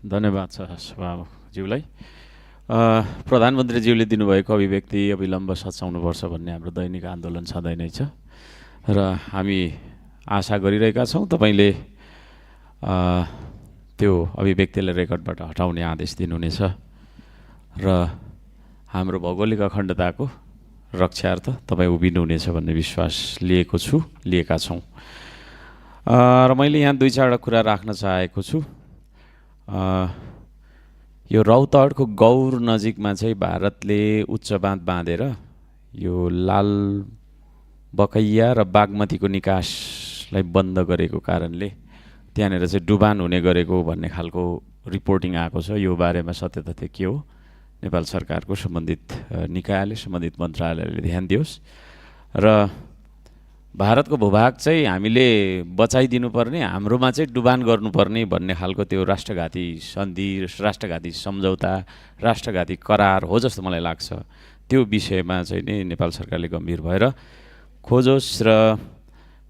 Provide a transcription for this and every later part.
धन्यवाद छ सभामुखज्यूलाई। प्रधानमन्त्रीज्यूले दिनुभएको अभिव्यक्ति अविलम्ब सच्याउनुपर्छ भन्ने हाम्रो दैनिक आन्दोलन छँदै नै छ र हामी आशा गरिरहेका छौँ तपाईँले त्यो अभिव्यक्तिलाई रेकर्डबाट हटाउने आदेश दिनुहुनेछ र हाम्रो भौगोलिक अखण्डताको रक्षार्थ तपाईँ उभिनुहुनेछ भन्ने विश्वास लिएका छौँ। र मैले यहाँ दुई चारवटा कुरा राख्न चाहेको छु। यो रौतहटको गौर नजिकमा चाहिँ भारतले उच्च बाँध बाँधेर यो लाल बकैया र बागमतीको निकासलाई बन्द गरेको कारणले त्यहाँनिर चाहिँ डुबान हुने गरेको भन्ने खालको रिपोर्टिङ आएको छ। यो बारेमा सत्य तथ्य के हो नेपाल सरकारको सम्बन्धित निकायले सम्बन्धित मन्त्रालयले ध्यान दियोस् र भारतको भूभाग चाहिँ हामीले बचाइदिनुपर्ने, हाम्रोमा चाहिँ डुबान गर्नुपर्ने भन्ने खालको त्यो राष्ट्रघाती सन्धि, राष्ट्रघाती सम्झौता, राष्ट्रघाती करार हो जस्तो मलाई लाग्छ। त्यो विषयमा चाहिँ नि नेपाल सरकारले गम्भीर भएर खोजोस् र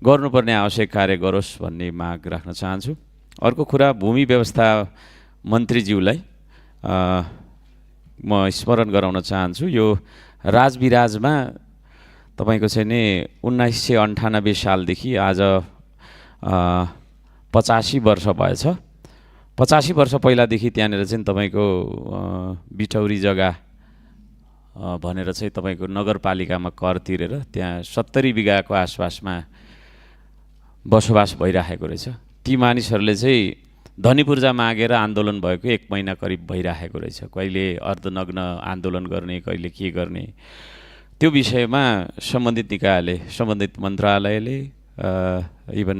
गर्नुपर्ने आवश्यक कार्य गरोस् भन्ने माग राख्न चाहन्छु। अर्को कुरा, भूमि व्यवस्था मन्त्रीज्यूलाई म स्मरण गराउन चाहन्छु। यो राजविराजमा तपाईको चाहिँ नि 1998 सालदेखि आज 85 वर्ष भएछ। 85 वर्ष पहिलादेखि त्यहाँनिर चाहिँ तपाईँको बिटौरी जग्गा भनेर चाहिँ तपाईँको नगरपालिकामा कर तिरेर त्यहाँ 70 बिघाको आसपासमा बसोबास भइराखेको रहेछ। ती मानिसहरूले चाहिँ धनीपूर्जा मागेर आन्दोलन भएको 1 महिना करिब भइराखेको रहेछ। कहिले अर्धनग्न आन्दोलन गर्ने, कहिले के गर्ने, त्यो विषयमा सम्बन्धित निकायले, सम्बन्धित मन्त्रालयले, इभन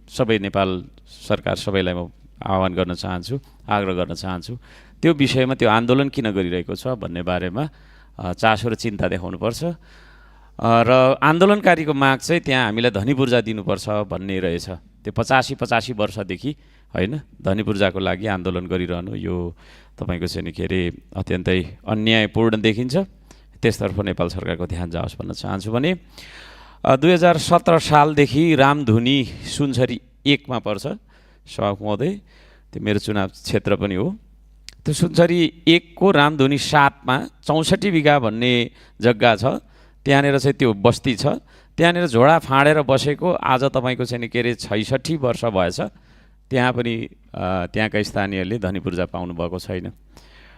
सबै नेपाल सरकार सबैलाई म आह्वान गर्न चाहन्छु, आग्रह गर्न चाहन्छु, त्यो विषयमा त्यो आन्दोलन किन गरिरहेको छ भन्ने बारेमा चासो र चिन्ता देखाउनुपर्छ र आन्दोलनकारीको माग चाहिँ त्यहाँ हामीलाई धनीपूर्जा दिनुपर्छ भन्ने रहेछ। त्यो 85 वर्षदेखि होइन धनीपूर्जाको लागि आन्दोलन गरिरहनु यो तपाईँको चाहिँ के अरे अत्यन्तै अन्यायपूर्ण देखिन्छ। त्यसतर्फ नेपाल सरकारको ध्यान जाओस् भन्न चाहन्छु। भने 2017 सालदेखि रामधुनी सुनसरी 1 मा पर्छ सभामुख महोदय, त्यो मेरो चुनाव क्षेत्र पनि हो। त्यो सुनसरी 1 को रामधुनी 7 मा 64 बिघा भन्ने जग्गा छ। त्यहाँनिर चाहिँ त्यो बस्ती छ। त्यहाँनिर झोडा फाँडेर बसेको आज तपाईँको चाहिँ के अरे 66 वर्ष भएछ। त्यहाँ पनि त्यहाँका स्थानीयले धनीपूर्जा पाउनुभएको छैन।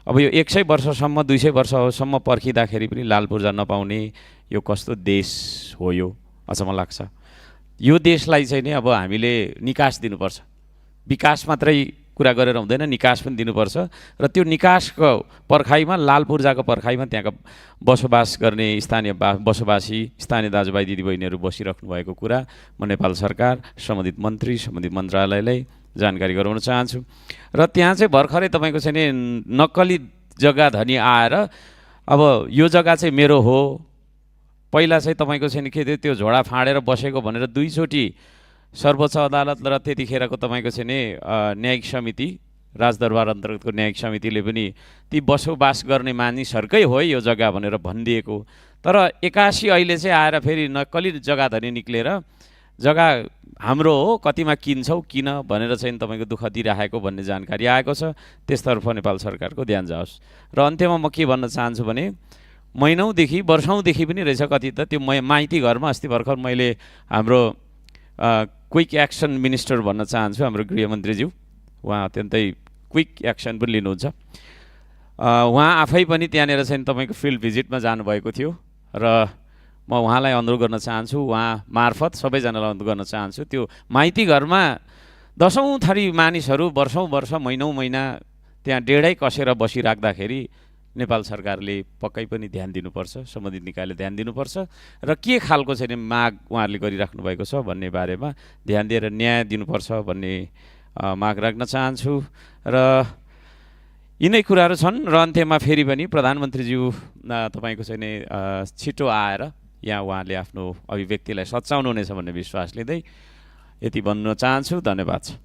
अब यो 100 वर्षसम्म 200 वर्षसम्म पर्खिँदाखेरि पनि लाल पूर्जा नपाउने यो कस्तो देश हो यो, अचम्म लाग्छ। यो देशलाई चाहिँ नि अब हामीले निकास दिनुपर्छ। विकास मात्रै कुरा गरेर हुँदैन, निकास पनि दिनुपर्छ र त्यो निकासको पर्खाइमा, लाल पूर्जाको पर्खाइमा त्यहाँका बसोबास गर्ने बसोबासी स्थानीय दाजुभाइ दिदीबहिनीहरू बसिराख्नु भएको कुरा म नेपाल सरकार, सम्बन्धित मन्त्री, सम्बन्धित मन्त्रालयलाई जानकारी गराउन चाहन्छु। र त्यहाँ चाहिँ भर्खरै तपाईँको चाहिँ नि नक्कली जग्गा धनी आएर अब यो जग्गा चाहिँ मेरो हो, पहिला चाहिँ तपाईँको चाहिँ के थियो त्यो झोडा फाँडेर बसेको भनेर 2 चोटि सर्वोच्च अदालत र त्यतिखेरको तपाईँको चाहिँ नि न्यायिक समिति, राजदरबार अन्तर्गतको न्यायिक समितिले पनि ती बसोबास गर्ने मानिसहरूकै हो यो जग्गा भनेर भनिदिएको। तर 81 अहिले चाहिँ आएर फेरि नक्कली जग्गा धनी निक्लेर जग्गा हाम्रो हो, कतिमा किन्छौ किन भनेर चाहिँ तपाईँको दुःख दिइराखेको भन्ने जानकारी आएको छ। त्यसतर्फ नेपाल सरकारको ध्यान जाओस्। र अन्त्यमा म के भन्न चाहन्छु भने महिनौदेखि वर्षौँदेखि पनि रहेछ कति त त्यो माइती घरमा अस्ति भर्खर मैले हाम्रो क्विक एक्सन मिनिस्टर भन्न चाहन्छु हाम्रो गृहमन्त्रीज्यू, उहाँ अत्यन्तै क्विक एक्सन पनि लिनुहुन्छ। उहाँ आफै पनि त्यहाँनिर चाहिँ तपाईँको फिल्ड भिजिटमा जानुभएको थियो र म उहाँलाई अनुरोध गर्न चाहन्छु, उहाँ मार्फत सबैजनालाई अनुरोध गर्न चाहन्छु, त्यो माइती घरमा 10औं थरी मानिसहरू वर्षौँ वर्ष महिनौँ महिना त्यहाँ डेढै कसेर बसिराख्दाखेरि नेपाल सरकारले पक्कै पनि ध्यान दिनुपर्छ, सम्बन्धित निकायले ध्यान दिनुपर्छ र के खालको चाहिँ माग उहाँहरूले गरिराख्नु भएको छ भन्ने बारेमा ध्यान दिएर न्याय दिनुपर्छ भन्ने माग राख्न चाहन्छु। र यिनै कुराहरू छन्। र अन्त्यमा फेरि पनि प्रधानमन्त्रीज्यू तपाईँको चाहिँ नि छिटो आएर यहाँ उहाँले आफ्नो अभिव्यक्तिलाई सच्याउनुहुनेछ भन्ने विश्वास लिँदै यति भन्न चाहन्छु। धन्यवाद छ।